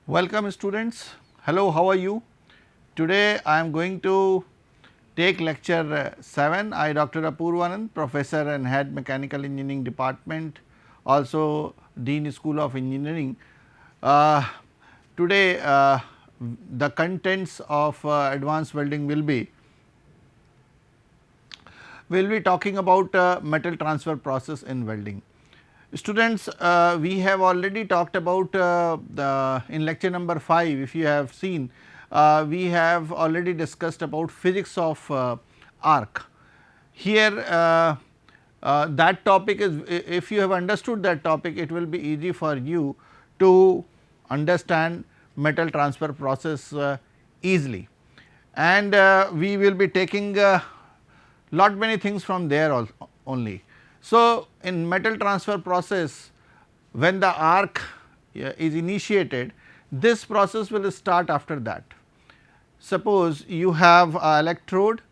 Welcome students. Hello, how are you? Today I am going to take lecture 7. I Dr. Apurvanand, Professor and Head Mechanical Engineering Department, also Dean School of Engineering. Uh, Today the contents of advanced welding will be, we will be talking about metal transfer process in welding. Students, we have already talked about in lecture number 5, if you have seen, we have already discussed about physics of arc. Here that topic is, if you have understood that topic, it will be easy for you to understand metal transfer process easily, and we will be taking lot many things from there only. So, in metal transfer process, when the arc is initiated, this process will start after that. Suppose you have a electrode,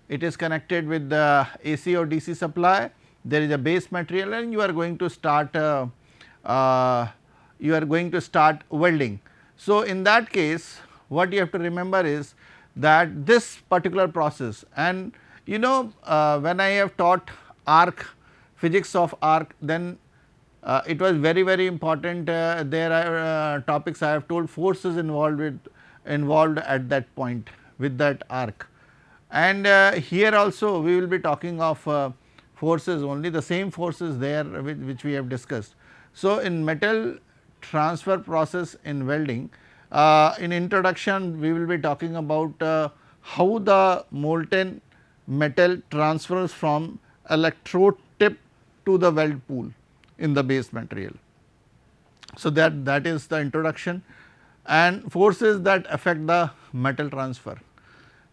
it is connected with the AC or DC supply, there is a base material and you are going to start welding. So, in that case, what you have to remember is that this particular process, and you know, when I have taught arc, physics of arc, then it was very important. There are topics I have told, forces involved at that point with that arc, and here also we will be talking of forces, only the same forces there which we have discussed. So, in metal transfer process in welding, in introduction we will be talking about how the molten metal transfers from electrode tip to the weld pool in the base material. So, that is the introduction and forces that affect the metal transfer.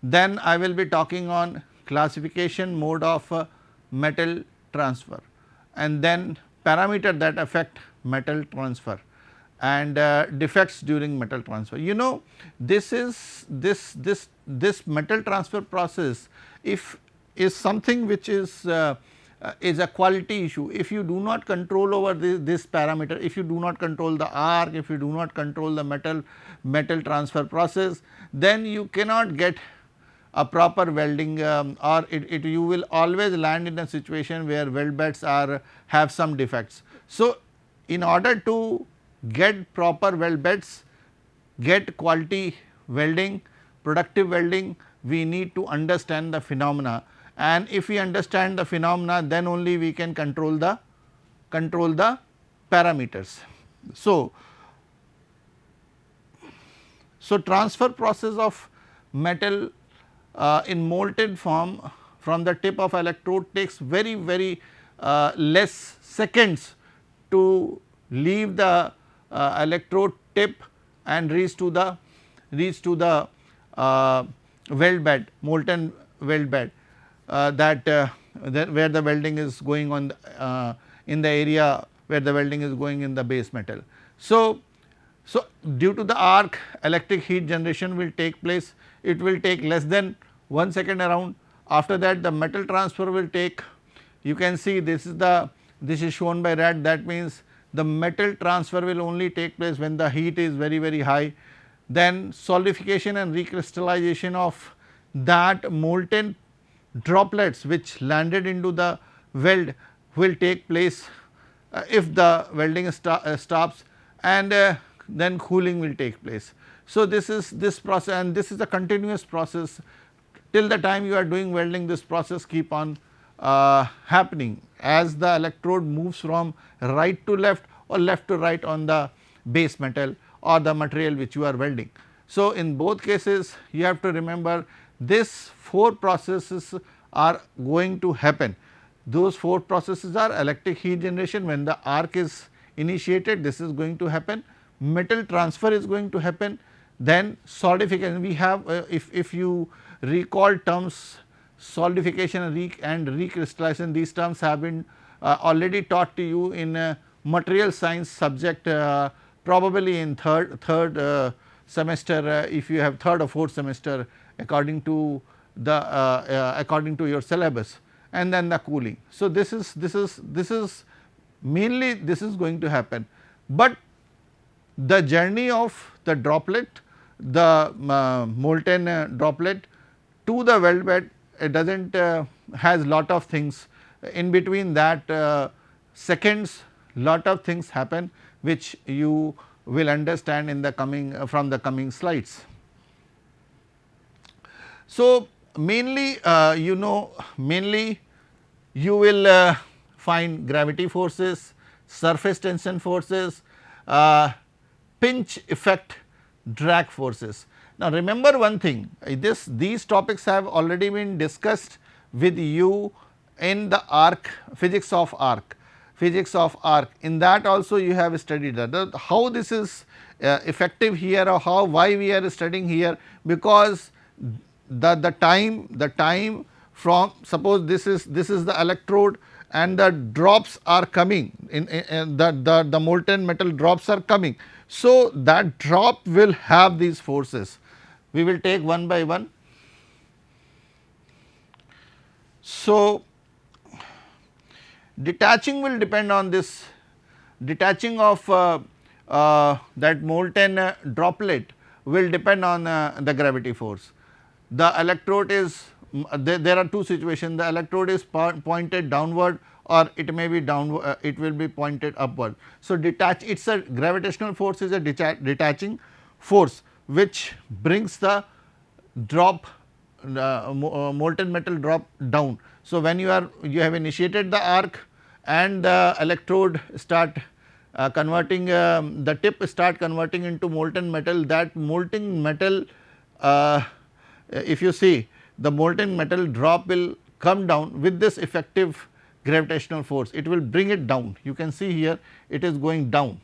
Then I will be talking on classification mode of metal transfer, and then parameter that affect metal transfer, and defects during metal transfer. You know, this is this metal transfer process, if is something which is a quality issue. If you do not control over this parameter, if you do not control the arc, if you do not control the metal transfer process, then you cannot get a proper welding, or you will always land in a situation where weld beds have some defects. So, in order to get proper weld beds, get quality welding, productive welding, we need to understand the phenomena, and if we understand the phenomena, then only we can control the parameters. So, transfer process of metal in molten form from the tip of electrode takes very less seconds to leave the electrode tip and reach to the weld bed, molten weld bed, where the welding is going on in the area where the welding is going in the base metal. So, due to the arc, electric heat generation will take place. It will take less than 1 second around. After that, the metal transfer will take, you can see this is shown by red, that means the metal transfer will only take place when the heat is very high. Then solidification and recrystallization of that molten droplets which landed into the weld will take place if the welding stops, and then cooling will take place. So, this is this process, and this is a continuous process till the time you are doing welding. This process keep on happening as the electrode moves from right to left or left to right on the base metal or the material which you are welding. So, in both cases you have to remember this 4 processes are going to happen. Those 4 processes are electric heat generation, when the arc is initiated, this is going to happen, metal transfer is going to happen, then solidification. We have if you recall terms solidification and recrystallization, these terms have been already taught to you in material science subject, probably in third semester, if you have third or fourth semester, according to your syllabus, and then the cooling. So, this is mainly this is going to happen, but the journey of the droplet, the molten droplet to the weld bed, it does not has lot of things in between that seconds, lot of things happen which you will understand in the coming from the coming slides. So, mainly mainly you will find gravity forces, surface tension forces, pinch effect, drag forces. Now, remember one thing, these topics have already been discussed with you in the arc, physics of arc. In that also you have studied that how this is effective here, or how, why we are studying here, because the time from, suppose this is the electrode and the drops are coming in the molten metal drops are coming. So, that drop will have these forces, we will take one by one. So, detaching will depend on this, detaching of that molten droplet will depend on the gravity force. The electrode is, there are two situations, the electrode is pointed downward, or it may be downward, it will be pointed upward. So, detach, it is a gravitational force is a detaching force which brings the drop, molten metal drop down. So, when you have initiated the arc and the electrode start converting, the tip start converting into molten metal, that molten metal, if you see, the molten metal drop will come down with this effective gravitational force, it will bring it down. You can see here it is going down.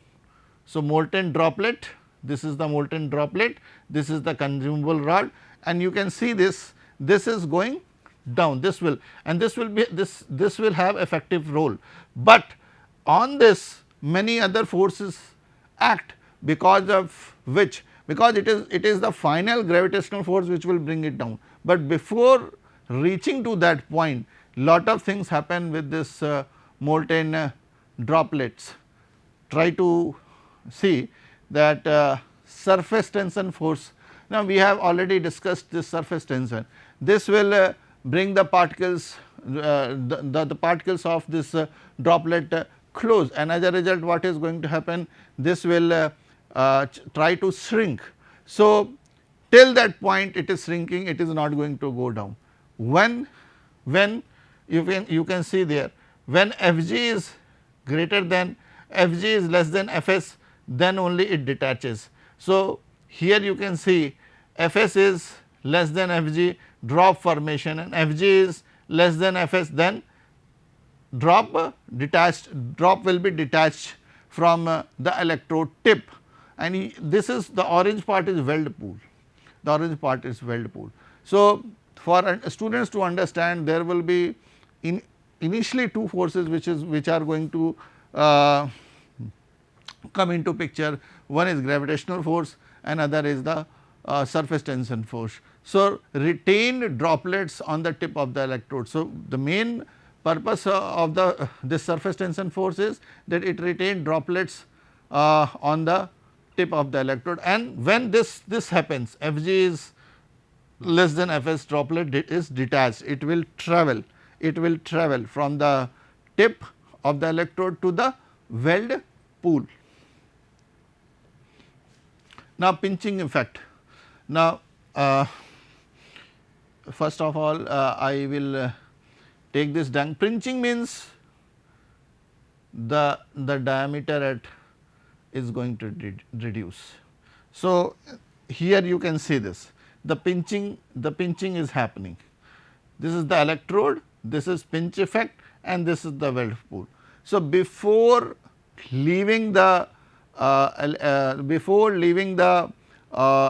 So, molten droplet, this is the molten droplet, this is the consumable rod, and you can see this is going down, this will, and this will be this will have effective role, but on this many other forces act, because of which, because it is the final gravitational force which will bring it down, but before reaching to that point lot of things happen with this molten droplets. Try to see that surface tension force. Now, we have already discussed this surface tension, this will bring the particles, the particles of this droplet close, and as a result what is going to happen, this will try to shrink. So, till that point it is shrinking, it is not going to go down. When you can see there, when Fg is greater than, Fg is less than Fs, then only it detaches. So, here you can see Fs is less than Fg, drop formation, and Fg is less than Fs, then drop will be detached from the electrode tip, and this is the orange part is weld pool, the orange part is weld pool. So, for students to understand, there will be initially two forces which are going to come into picture, one is gravitational force, another is the surface tension force. So, retained droplets on the tip of the electrode. So, the main purpose of the this surface tension force is that it retained droplets on the tip of the electrode, and when this happens, Fg is less than Fs, droplet is detached, it will travel from the tip of the electrode to the weld pool. Now, pinching effect. Now, first of all I will take this down. Pinching means the diameter at is going to reduce. So, here you can see this, the pinching is happening. This is the electrode, this is pinch effect, and this is the weld pool. So, before leaving the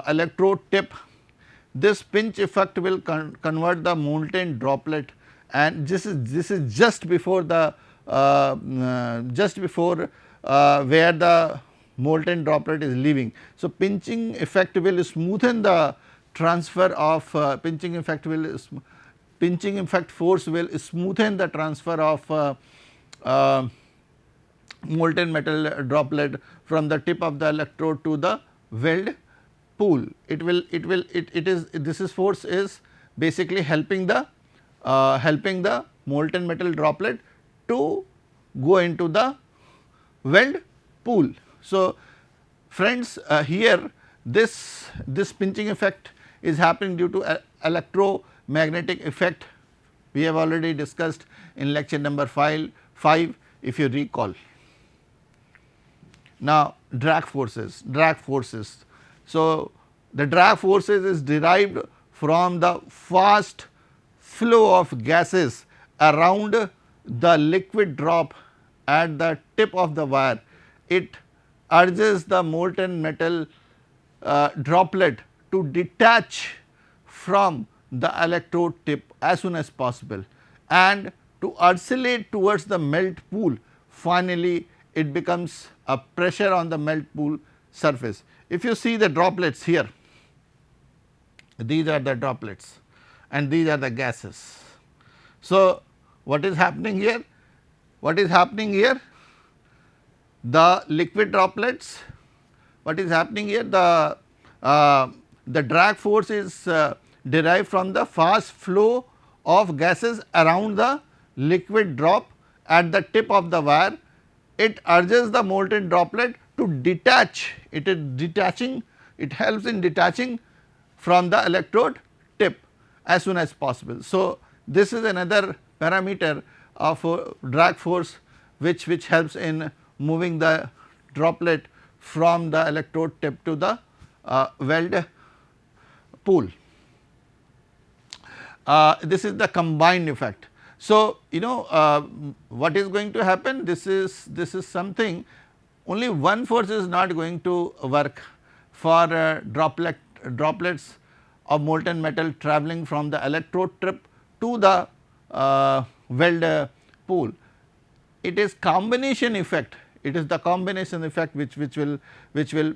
electrode tip, this pinch effect will convert the molten droplet, and this is just before the where the molten droplet is leaving. So, pinching effect will smoothen the transfer of pinching effect force will smoothen the transfer of molten metal droplet from the tip of the electrode to the weld pool. This force is basically helping the molten metal droplet to go into the weld pool. So, friends, here this pinching effect is happening due to electromagnetic effect we have already discussed in lecture number 5 if you recall. Now, drag forces. So, the drag forces is derived from the fast flow of gases around the liquid drop at the tip of the wire. It urges the molten metal droplet to detach from the electrode tip as soon as possible and to oscillate towards the melt pool. Finally, it becomes a pressure on the melt pool surface. If you see the droplets here, these are the droplets and these are the gases. So, what is happening here? The liquid droplets, what is happening here? The drag force is derived from the fast flow of gases around the liquid drop at the tip of the wire. It urges the molten droplet to detach, it helps in detaching from the electrode tip as soon as possible. So, this is another parameter of drag force which helps in moving the droplet from the electrode tip to the weld pool. This is the combined effect. So, what is going to happen? This is something, only one force is not going to work for droplets of molten metal travelling from the electrode tip to the weld pool. It is combination effect. It is the combination effect which will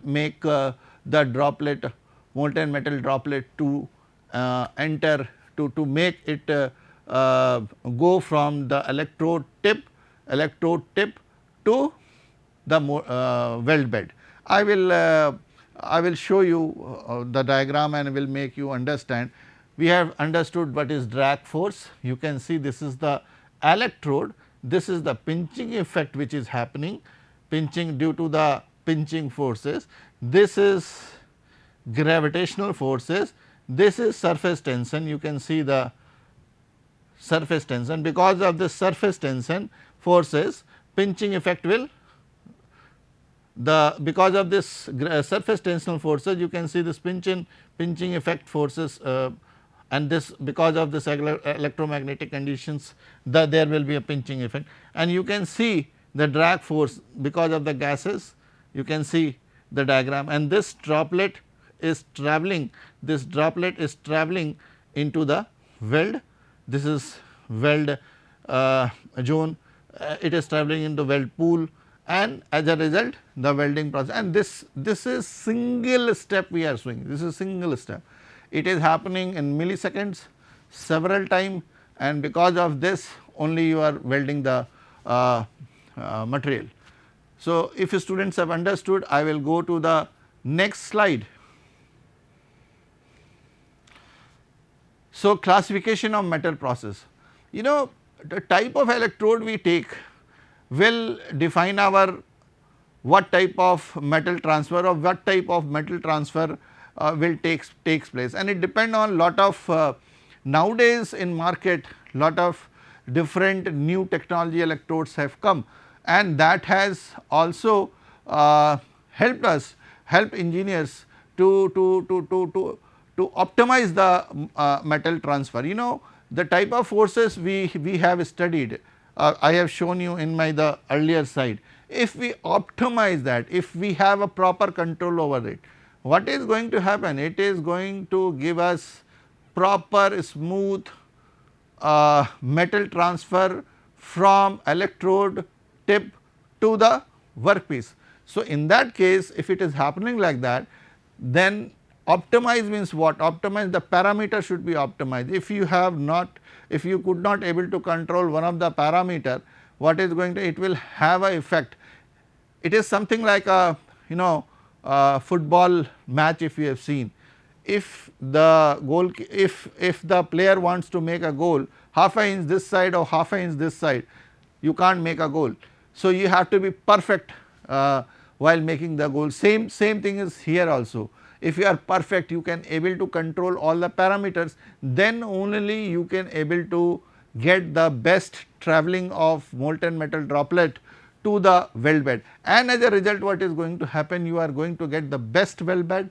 make the droplet, molten metal droplet to enter to make it go from the electrode tip to the weld bed. I will show you the diagram and will make you understand. We have understood what is drag force. You can see this is the electrode, this is the pinching effect which is happening, pinching due to the pinching forces. This is gravitational forces, this is surface tension. You can see the surface tension. Because of this surface tension forces, pinching effect will because of this surface tensional forces, you can see this pinching effect forces and this because of this electromagnetic conditions, there will be a pinching effect, and you can see the drag force because of the gases. You can see the diagram, and this droplet is travelling into the weld. This is weld zone, it is travelling into weld pool, and as a result the welding process, and this is single step we are showing. This is single step. It is happening in milliseconds several times, and because of this only you are welding the material. So, if students have understood, I will go to the next slide. So, classification of metal process. The type of electrode we take will define our what type of metal transfer or what type of metal transfer will takes place, and it depend on lot of nowadays in market lot of different new technology electrodes have come, and that has also helped engineers to optimize the metal transfer. The type of forces we have studied, I have shown you in the earlier slide. If we optimize that, if we have a proper control over it, what is going to happen? It is going to give us proper smooth metal transfer from electrode tip to the workpiece. So, in that case, if it is happening like that, then optimize means what? Optimize, the parameter should be optimized. If you could not able to control one of the parameter, what is going to, it will have a effect. It is something like a football match, if you have seen, if the goal, if the player wants to make a goal half a inch this side or half a inch this side, you can't make a goal. So, you have to be perfect while making the goal. Same thing is here also. If you are perfect, you can able to control all the parameters, then only you can able to get the best travelling of molten metal droplet to the weld bed, and as a result what is going to happen, you are going to get the best weld bed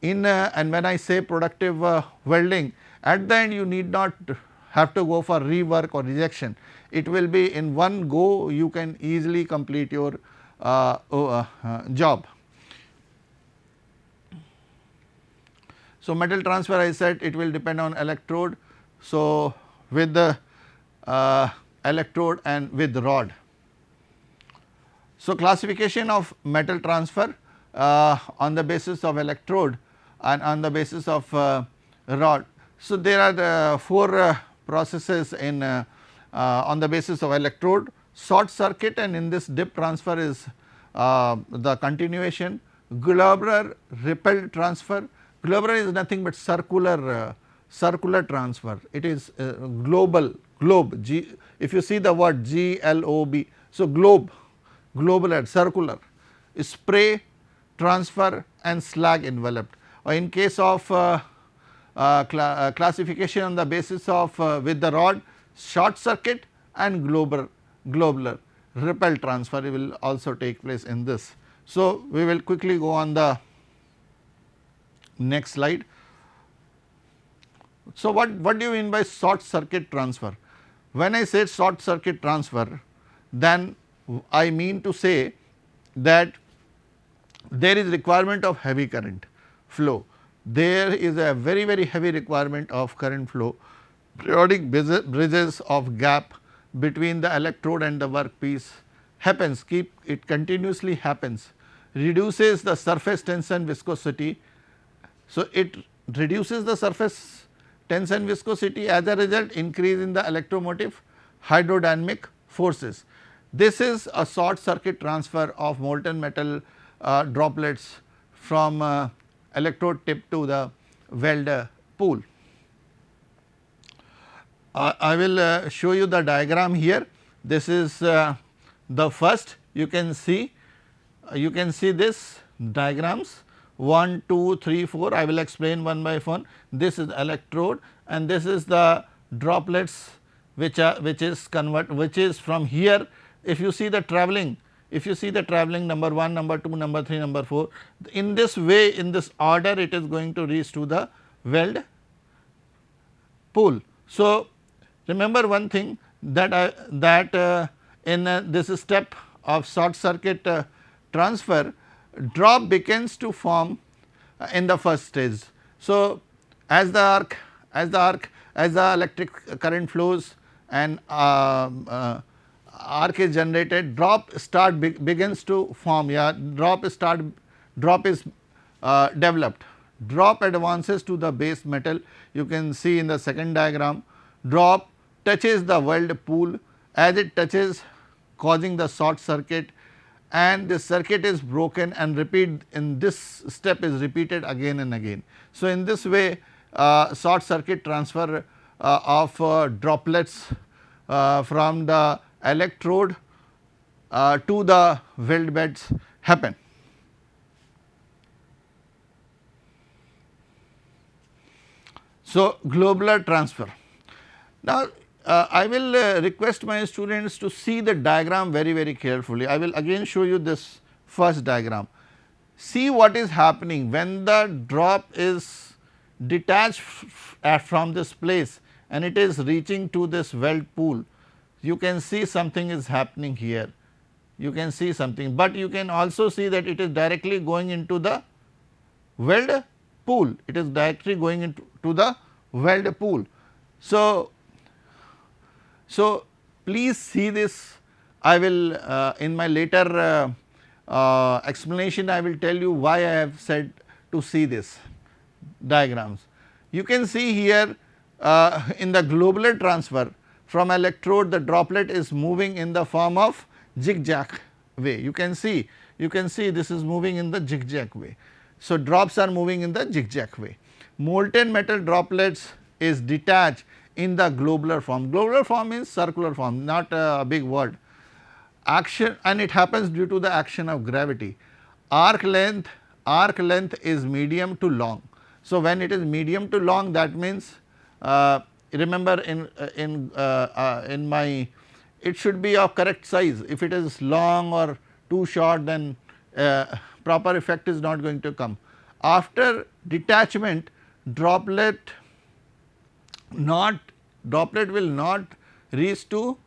in and when I say productive welding, at the end you need not have to go for rework or rejection, it will be in one go, you can easily complete your job. So, metal transfer I said it will depend on electrode. So, with the electrode and with rod. So, classification of metal transfer on the basis of electrode and on the basis of rod. So, there are the 4 processes in on the basis of electrode, short circuit, and in this dip transfer is the continuation, globular repelled transfer. Globular is nothing but circular transfer, it is globe, if you see the word GLOB. So, globular, circular, spray, transfer and slag enveloped. In case of classification on the basis of with the rod, short circuit and globular repel transfer will also take place in this. So, we will quickly go on the next slide. So, what do you mean by short circuit transfer? When I say short circuit transfer, then I mean to say that there is requirement of heavy current flow. There is a very heavy requirement of current flow, periodic bridges of gap between the electrode and the workpiece happens, it continuously happens, reduces the surface tension viscosity. So, it reduces the surface tension viscosity, as a result increase in the electromotive hydrodynamic forces. This is a short circuit transfer of molten metal droplets from electrode tip to the weld pool. I will show you the diagram here. This is the first, you can see this diagrams 1, 2, 3, 4. I will explain one by one. This is electrode and this is the droplets which is from here. If you see the travelling, number 1, number 2, number 3, number 4, in this way, in this order it is going to reach to the weld pool. So, remember one thing that in this step of short circuit transfer, drop begins to form in the first stage. So, as the electric current flows and arc is generated, drop begins to form, drop is developed. Drop advances to the base metal, you can see in the second diagram, drop touches the weld pool, as it touches causing the short circuit, and this circuit is broken and in this step is repeated again and again. So, in this way short circuit transfer of droplets from the electrode to the weld beds happen. So, globular transfer. Now, I will request my students to see the diagram very carefully. I will again show you this first diagram. See what is happening when the drop is detached from this place and it is reaching to this weld pool. You can see something is happening here, you can see something, but you can also see that it is directly going into the weld pool, it is directly going into the weld pool. So, please see this. I will in my later explanation I will tell you why I have said to see this diagrams. You can see here in the globular transfer from electrode, the droplet is moving in the form of zigzag way. You can see you can see this is moving in the zigzag way. So, drops are moving in the zigzag way. Molten metal droplets is detached in the globular form. Globular form means circular form, not a big word. Action, and it happens due to the action of gravity. Arc length is medium to long. So, when it is medium to long, that means remember in my, it should be of correct size. If it is long or too short, then proper effect is not going to come. After detachment, droplet will not reach to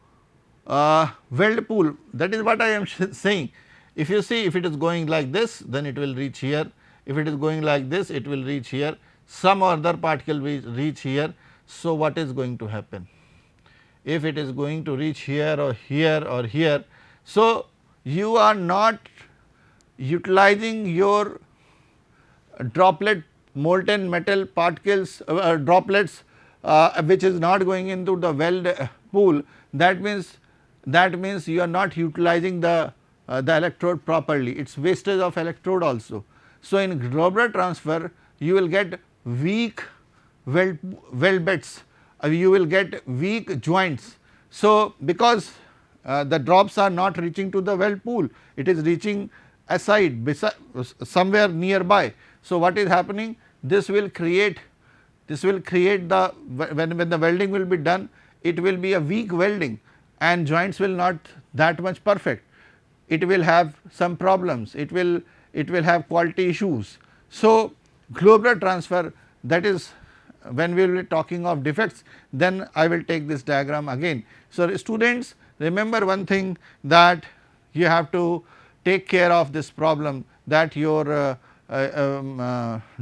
weld pool. That is what I am saying. If you see, if it is going like this, then it will reach here. If it is going like this, it will reach here. Some other particle will reach here. So, what is going to happen? If it is going to reach here or here or here, so you are not utilizing your droplet molten metal particles droplets which is not going into the weld pool. That means you are not utilizing the electrode properly, it is wastage of electrode also. So, in globular transfer you will get weak weld beds, you will get weak joints. So, because the drops are not reaching to the weld pool, it is reaching aside somewhere nearby. So, what is happening? This will create the, when the welding will be done, it will be a weak welding and joints will not that much perfect. It will have some problems, it will have quality issues. So, globular transfer, that is when we will be talking of defects, then I will take this diagram again. So, students, remember one thing, that you have to take care of this problem, that your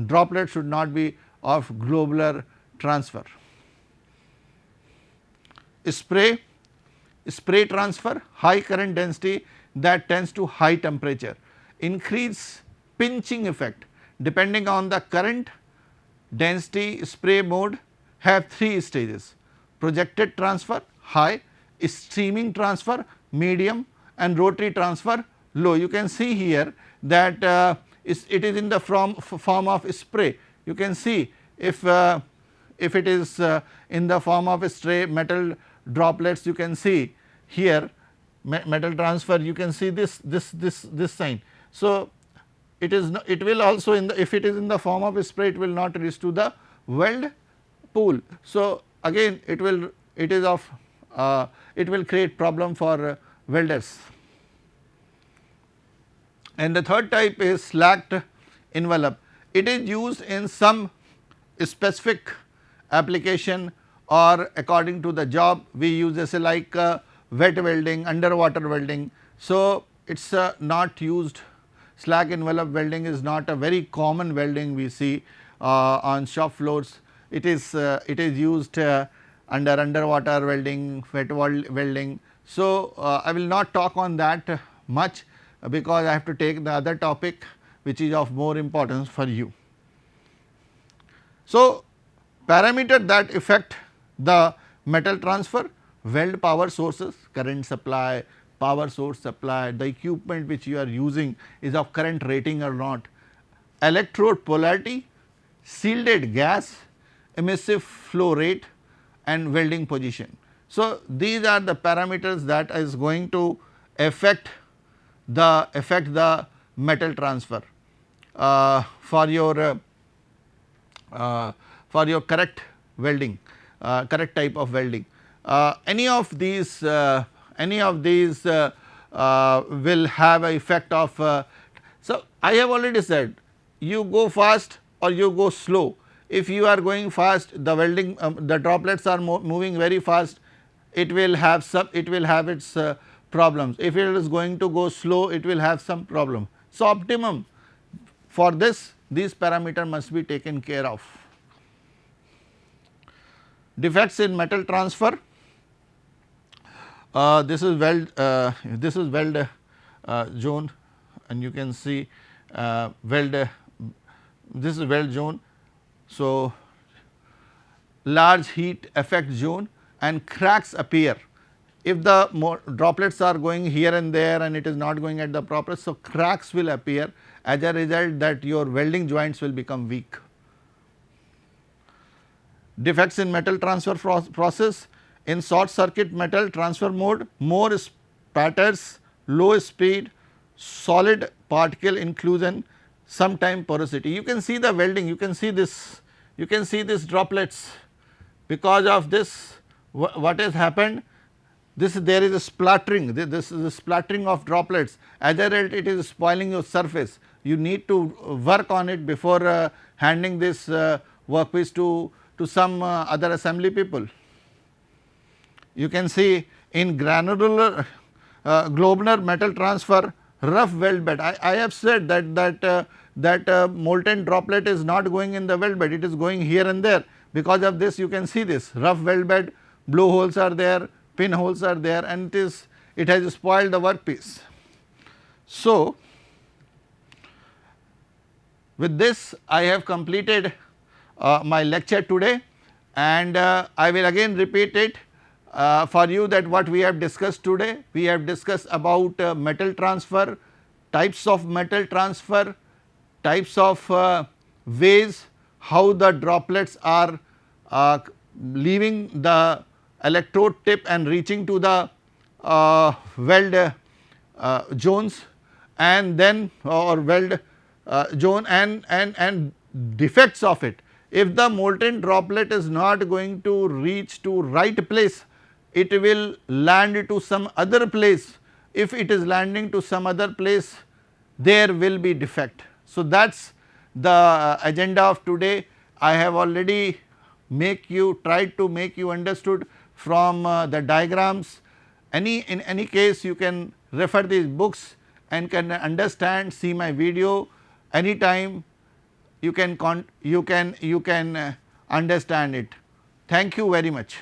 droplet should not be of globular transfer. Spray transfer, high current density that tends to high temperature, increase pinching effect depending on the current density. Spray mode have 3 stages: projected transfer high, streaming transfer medium, and rotary transfer low. You can see here that it is in the form of spray. You can see if it is in the form of stray metal droplets, you can see here metal transfer, you can see this sign. So, it will also if it is in the form of spray, it will not reach to the weld pool. So, again it will create problem for welders. And the third type is slacked envelope. It is used in some specific application or according to the job. We use this like wet welding, underwater welding. So, it is not used. Slack envelope welding is not a very common welding we see on shop floors. It is used underwater welding, wet welding. So, I will not talk on that much because I have to take the other topic which is of more importance for you. So, parameter that affect the metal transfer: weld power sources, current supply, power source supply, the equipment which you are using is of current rating or not, electrode polarity, shielded gas, emissive flow rate, and welding position. So, these are the parameters that is going to affect the metal transfer for your correct welding, correct type of welding. Any of these will have a effect of. So, I have already said, you go fast or you go slow. If you are going fast, the welding the droplets are moving very fast, it will have its problems. If it is going to go slow, it will have some problem. So, optimum for this, these parameters must be taken care of. Defects in metal transfer. This is weld zone, and you can see this is weld zone. So, large heat effect zone and cracks appear if the droplets are going here and there and it is not going at the proper, so cracks will appear, as a result that your welding joints will become weak. Defects in metal transfer process: in short circuit metal transfer mode, more spatters, low speed, solid particle inclusion, sometime porosity. You can see the welding, you can see this, you can see these droplets. Because of this, what has happened? There is a splattering, this is a splattering of droplets, as a result it is spoiling your surface. You need to work on it before handing this workpiece to some other assembly people. You can see in granular globular metal transfer, rough weld bed. I have said that molten droplet is not going in the weld bed, it is going here and there. Because of this, you can see this rough weld bed, blowholes are there, pinholes are there, and it has spoiled the workpiece. So, with this I have completed my lecture today, and I will again repeat it for you that what we have discussed today. We have discussed about metal transfer, types of metal transfer, types of ways how the droplets are leaving the electrode tip and reaching to the weld zones, and then or weld zone, and defects of it. If the molten droplet is not going to reach to right place, it will land to some other place. If it is landing to some other place, there will be defect. So, that is the agenda of today. I have already tried to make you understood from the diagrams. In any case, you can refer these books and can understand, see my video anytime. You can understand it. Thank you very much.